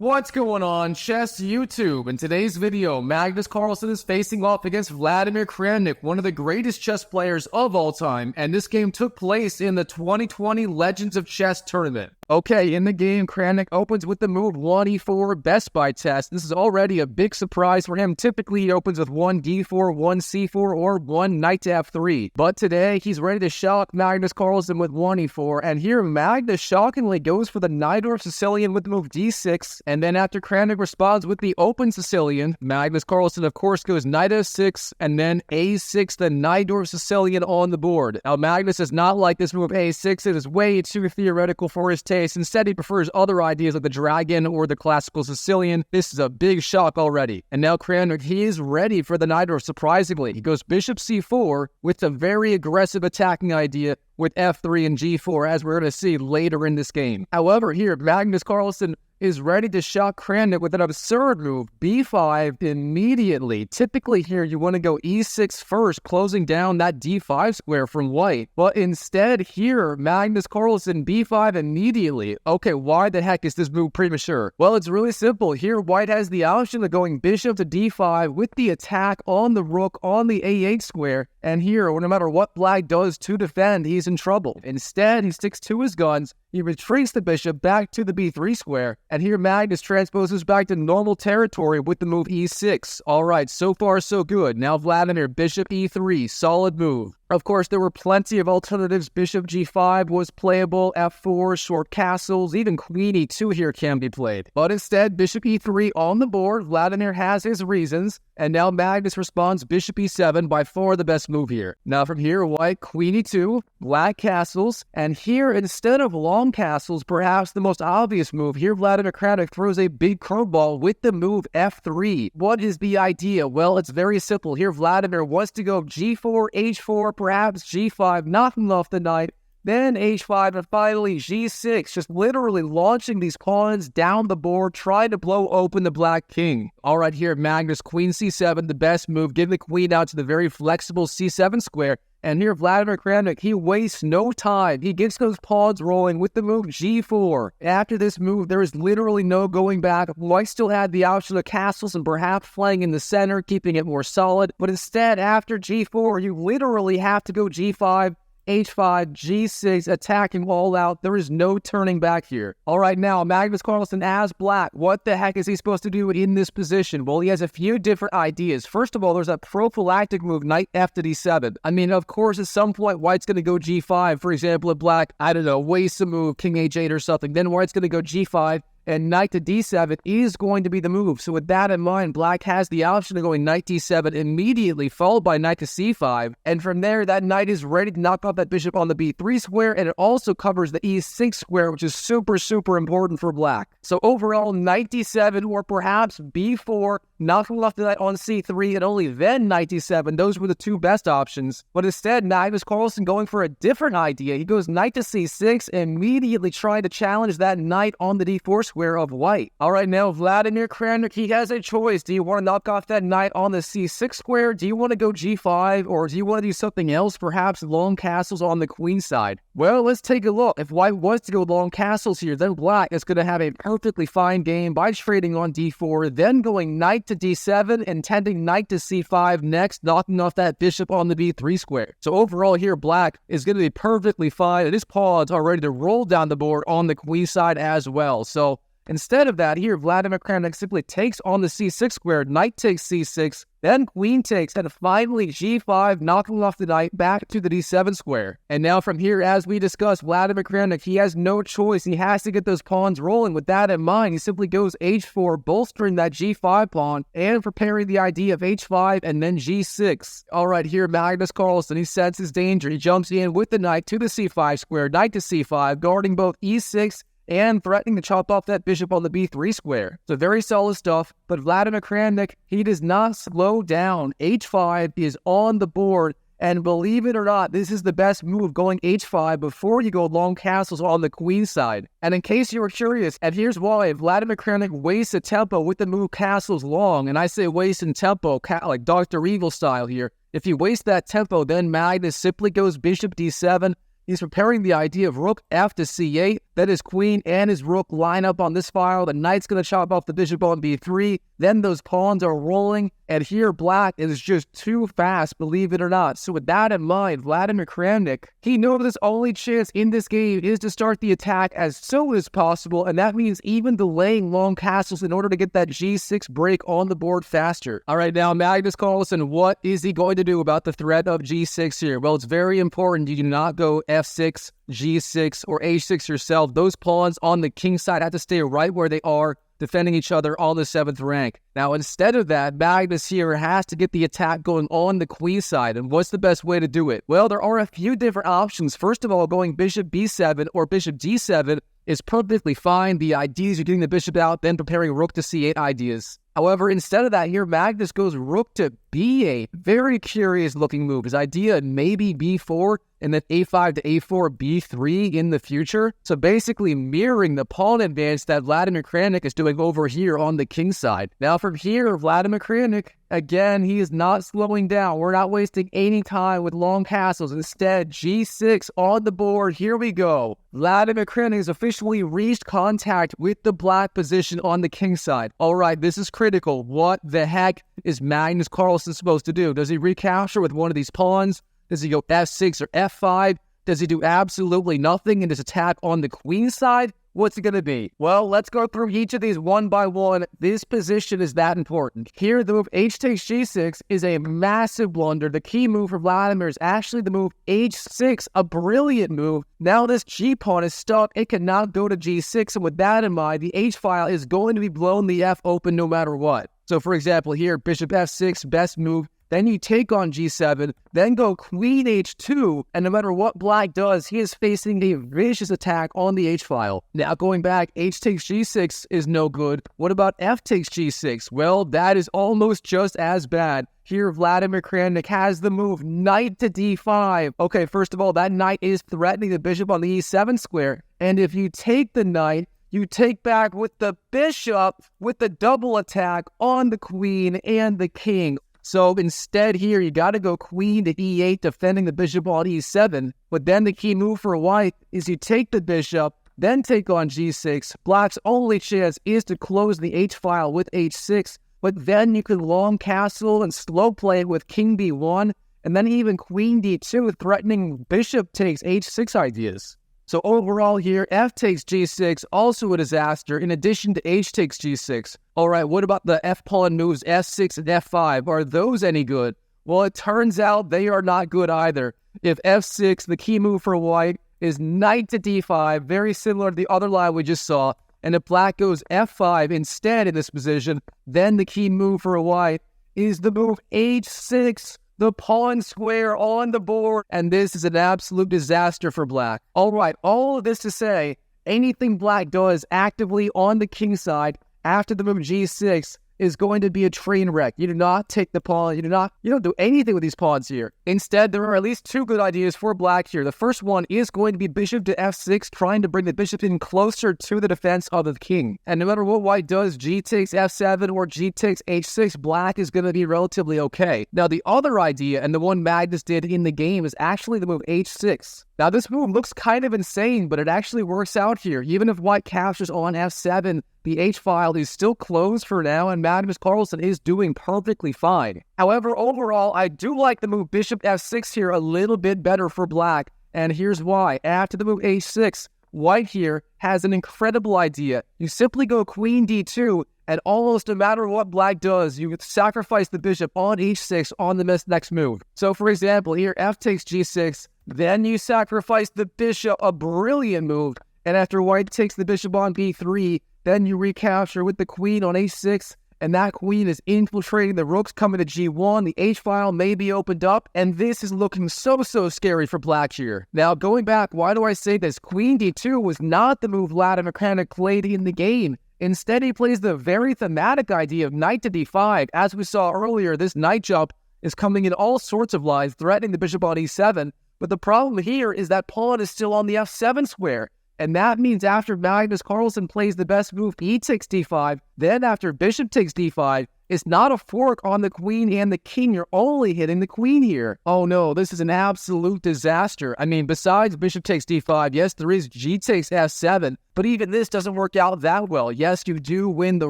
What's going on, Chess YouTube? In today's video, Magnus Carlsen is facing off against Vladimir Kramnik, one of the greatest chess players of all time, and this game took place in the 2020 Legends of Chess tournament. Okay, in the game, Kramnik opens with the move 1e4 best by test. This is already a big surprise for him. Typically, he opens with 1d4, 1c4, or 1 knight to f3. But today, he's ready to shock Magnus Carlsen with 1e4, and here Magnus shockingly goes for the Najdorf Sicilian with the move d6, and then after Kramnik responds with the open Sicilian, Magnus Carlsen, of course, goes knight f6, and then a6, the Najdorf Sicilian on the board. Now, Magnus does not like this move a6. It is way too theoretical for his taste. Instead, he prefers other ideas like the dragon or the classical Sicilian. This is a big shock already. And now Kramnik, he is ready for the Najdorf, surprisingly. He goes bishop c4 with a very aggressive attacking idea with f3 and g4, as we're going to see later in this game. However, here, Magnus Carlsen is ready to shock Kramnik with an absurd move, b5 immediately. Typically here, you want to go e6 first, closing down that d5 square from white. But instead here, Magnus Carlsen, b5 immediately. Okay, why the heck is this move premature? Well, it's really simple. Here, white has the option of going bishop to d5 with the attack on the rook on the a8 square. And here, no matter what black does to defend, he's in trouble. Instead, he sticks to his guns. He retreats the bishop back to the b3 square, and here Magnus transposes back to normal territory with the move e6. Alright, so far so good. Now Vladimir, bishop e3, solid move. Of course, there were plenty of alternatives. Bishop g5 was playable, f4, short castles, even queen e2 here can be played. But instead, bishop e3 on the board. Vladimir has his reasons, and now Magnus responds bishop e7, by far the best move here. Now from here, white, queen e2, black castles, and here, instead of long castles, perhaps the most obvious move, here Vladimir Kramnik throws a big curveball with the move f3. What is the idea? Well, it's very simple. Here Vladimir wants to go g4, h4, perhaps g5, knocking off the knight, then h5, and finally g6, just literally launching these pawns down the board, trying to blow open the black king. Alright, here Magnus, queen c7, the best move, give the queen out to the very flexible c7 square. And here, Vladimir Kramnik, he wastes no time. He gets those pawns rolling with the move g4. After this move, there is literally no going back. White still had the option of castles and perhaps playing in the center, keeping it more solid. But instead, after g4, you literally have to go g5, h5, g6, attacking all out. There is no turning back here. Alright, now, Magnus Carlsen as black. What the heck is he supposed to do in this position? Well, he has a few different ideas. First of all, there's a prophylactic move, knight f to d7. I mean, of course, at some point, white's going to go g5. For example, if black, I don't know, wastes a move, king h8 or something. Then white's going to go g5. And knight to d7 is going to be the move. So with that in mind, black has the option of going knight d7 immediately, followed by knight to c5. And from there, that knight is ready to knock off that bishop on the b3 square, and it also covers the e6 square, which is super, super important for black. So overall, knight d7 or perhaps b4, knocking off the knight on c3, and only then knight d7. Those were the two best options. But instead, Magnus Carlsen going for a different idea. He goes knight to c6, immediately trying to challenge that knight on the d4 square of white. Alright, now Vladimir Kramnik, he has a choice. Do you want to knock off that knight on the c6 square? Do you want to go g5? Or do you want to do something else? Perhaps long castles on the queen side? Well, let's take a look. If white was to go long castles here, then black is going to have a perfectly fine game by trading on d4, then going knight to d7, intending knight to c5 next, knocking off that bishop on the b3 square. So overall here, black is going to be perfectly fine, and his pawns are ready to roll down the board on the queen side as well. So instead of that, here, Vladimir Kramnik simply takes on the c6 square, knight takes c6, then queen takes, and finally g5, knocking off the knight back to the d7 square. And now from here, as we discussed, Vladimir Kramnik, he has no choice. He has to get those pawns rolling. With that in mind, he simply goes h4, bolstering that g5 pawn, and preparing the idea of h5 and then g6. Alright, here, Magnus Carlsen, he senses danger. He jumps in with the knight to the c5 square, knight to c5, guarding both e6 and threatening to chop off that bishop on the b3 square. So very solid stuff, but Vladimir Kramnik, he does not slow down. h5 is on the board, and believe it or not, this is the best move, going h5 before you go long castles on the queen side. And in case you were curious, and here's why, Vladimir Kramnik wastes a tempo with the move castles long, and I say waste in tempo, like Dr. Evil style here. If you waste that tempo, then Magnus simply goes bishop d7. He's preparing the idea of rook f to c8, Then his queen and his rook line up on this file. The knight's going to chop off the bishop on b3. Then those pawns are rolling. And here black is just too fast, believe it or not. So with that in mind, Vladimir Kramnik, he knows his only chance in this game is to start the attack as soon as possible. And that means even delaying long castles in order to get that g6 break on the board faster. All right, now Magnus Carlsen, what is he going to do about the threat of g6 here? Well, it's very important you do not go f6, g6, or h6 yourself. Those pawns on the king side have to stay right where they are, defending each other on the 7th rank. Now, instead of that, Magnus here has to get the attack going on the queen side. And what's the best way to do it? Well, there are a few different options. First of all, going bishop b7 or bishop d7 is perfectly fine. The ideas are getting the bishop out, then preparing rook to c8 ideas. However, instead of that here, Magnus goes rook to b8. Very curious looking move. His idea maybe b4 and then a5 to a4, b3 in the future. So basically mirroring the pawn advance that Vladimir Kramnik is doing over here on the king side. Now from here, Vladimir Kramnik, again, he is not slowing down. We're not wasting any time with long castles. Instead, g6 on the board. Here we go. Vladimir Kramnik has officially reached contact with the black position on the king side. All right, this is critical. What the heck is Magnus Carlsen supposed to do? Does he recapture with one of these pawns? Does he go f6 or f5? Does he do absolutely nothing in his attack on the queen side? What's it going to be? Well, let's go through each of these one by one. This position is that important. Here, the move h takes g6 is a massive blunder. The key move for Vladimir is actually the move h6, a brilliant move. Now this g-pawn is stuck. It cannot go to g6, and with that in mind, the h-file is going to be blown the f open no matter what. So for example, here, bishop f6, best move. Then you take on g7, then go queen h2, and no matter what black does, he is facing a vicious attack on the h-file. Now going back, h takes g6 is no good. What about f takes g6? Well, that is almost just as bad. Here, Vladimir Kramnik has the move knight to d5. Okay, first of all, that knight is threatening the bishop on the e7 square, and if you take the knight, you take back with the bishop with the double attack on the queen and the king. So instead here, you got to go queen to e8, defending the bishop on e7. But then the key move for white is you take the bishop, then take on g6. Black's only chance is to close the h-file with h6. But then you can long castle and slow play it with king b1, and then even queen d2, threatening bishop takes h6 ideas. So overall here, f takes g6, also a disaster, in addition to h takes g6. Alright, what about the f-pawn moves f6 and f5? Are those any good? Well, it turns out they are not good either. If f6, the key move for white, is knight to d5, very similar to the other line we just saw, and if black goes f5 instead in this position, then the key move for white is the move h6, the pawn square on the board, and this is an absolute disaster for black. All right, all of this to say, anything black does actively on the king side after the move g6 is going to be a train wreck. You do not take the pawn. You don't do anything with these pawns here. Instead, there are at least two good ideas for black here. The first one is going to be bishop to f6, trying to bring the bishop in closer to the defense of the king. And no matter what white does, g takes f7 or g takes h6, black is going to be relatively okay. Now, the other idea, and the one Magnus did in the game, is actually the move h6. Now, this move looks kind of insane, but it actually works out here. Even if white captures on f7, the h-file is still closed for now, and Magnus Carlsen is doing perfectly fine. However, overall, I do like the move bishop f6 here a little bit better for black, and here's why. After the move h6, white here has an incredible idea. You simply go queen d2, and almost no matter what black does, you sacrifice the bishop on h6 on the next move. So, for example, here f takes g6, then you sacrifice the bishop, a brilliant move, and after white takes the bishop on b3, then you recapture with the queen on h6, and that queen is infiltrating the rooks coming to g1. The h-file may be opened up, and this is looking so scary for black here. Now, going back, why do I say this? Queen d2 was not the move Vladimir Kramnik played in the game. Instead, he plays the very thematic idea of knight to d5. As we saw earlier, this knight jump is coming in all sorts of lines, threatening the bishop on e7. But the problem here is that pawn is still on the f7 square. And that means after Magnus Carlsen plays the best move, e takes d5, then after bishop takes d5, It's not a fork on the queen and the king. You're only hitting the queen here. Oh no, this is an absolute disaster. I mean, besides bishop takes d5, yes, there is g takes f7, but even this doesn't work out that well. Yes, you do win the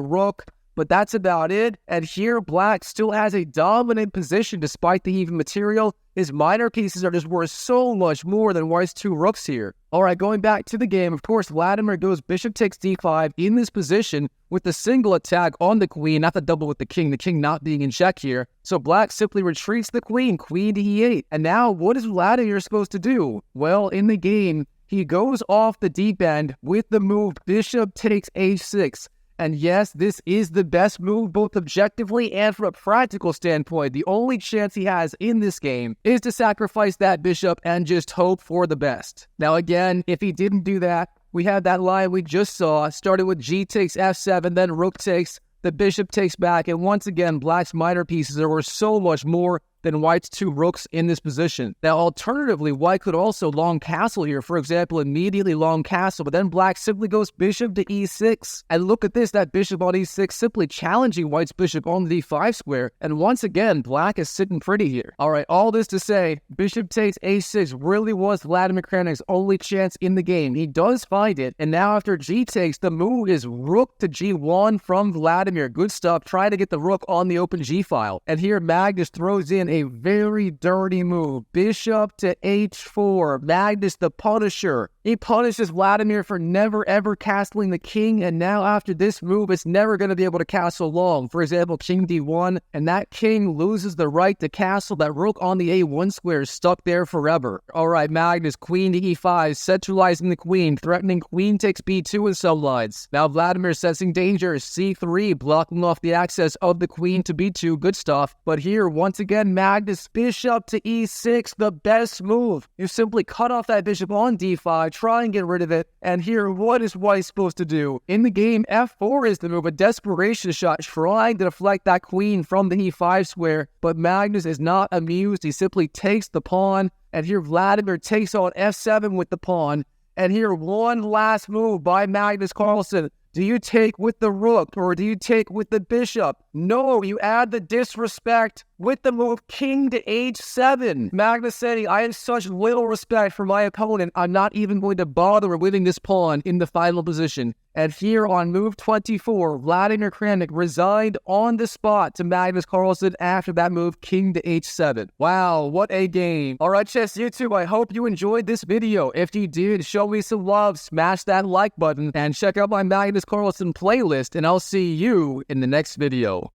rook, but that's about it. And here, black still has a dominant position despite the even material. His minor pieces are just worth so much more than white's 2 rooks here. All right, going back to the game, of course, Vladimir goes bishop takes d5 in this position with the single attack on the queen, not the double with the king not being in check here. So black simply retreats the queen to e8. And now, what is Vladimir supposed to do? Well, in the game, he goes off the deep end with the move bishop takes h6. And yes, this is the best move both objectively and from a practical standpoint. The only chance he has in this game is to sacrifice that bishop and just hope for the best. Now again, if he didn't do that, we had that line we just saw, started with g takes f7, then rook takes, the bishop takes back, and once again, black's minor pieces are worth so much more than white's 2 rooks in this position. Now, alternatively, white could also long castle here. For example, immediately long castle, but then black simply goes bishop to e6. And look at this, that bishop on e6 simply challenging white's bishop on the d5 square. And once again, black is sitting pretty here. All right, all this to say, bishop takes a6 really was Vladimir Kramnik's only chance in the game. He does find it, and now after g takes, the move is rook to g1 from Vladimir. Good stuff, trying to get the rook on the open g-file. And here, Magnus throws in a very dirty move. Bishop to h4. Magnus the Punisher. He punishes Vladimir for never ever castling the king, and now after this move, it's never going to be able to castle long. For example, king d1, and that king loses the right to castle. That rook on the a1 square is stuck there forever. Alright, Magnus, queen to e5, centralizing the queen, threatening queen takes b2 in some lines. Now Vladimir sensing danger, c3, blocking off the access of the queen to b2, good stuff. But here, once again, Magnus, bishop to e6, the best move. You simply cut off that bishop on d5, try and get rid of it, and here, what is white supposed to do? In the game, f4 is the move, a desperation shot, trying to deflect that queen from the e5 square, but Magnus is not amused. He simply takes the pawn, and here Vladimir takes on f7 with the pawn, and here, one last move by Magnus Carlsen. Do you take with the rook, or do you take with the bishop? No, you add the disrespect with the move king to h7. Magnus saying, I have such little respect for my opponent, I'm not even going to bother winning this pawn in the final position. And here on move 24, Vladimir Kramnik resigned on the spot to Magnus Carlsen after that move king to h7. Wow, what a game. Alright, Chess YouTube, I hope you enjoyed this video. If you did, show me some love, smash that like button, and check out my Magnus Carlsen playlist, and I'll see you in the next video.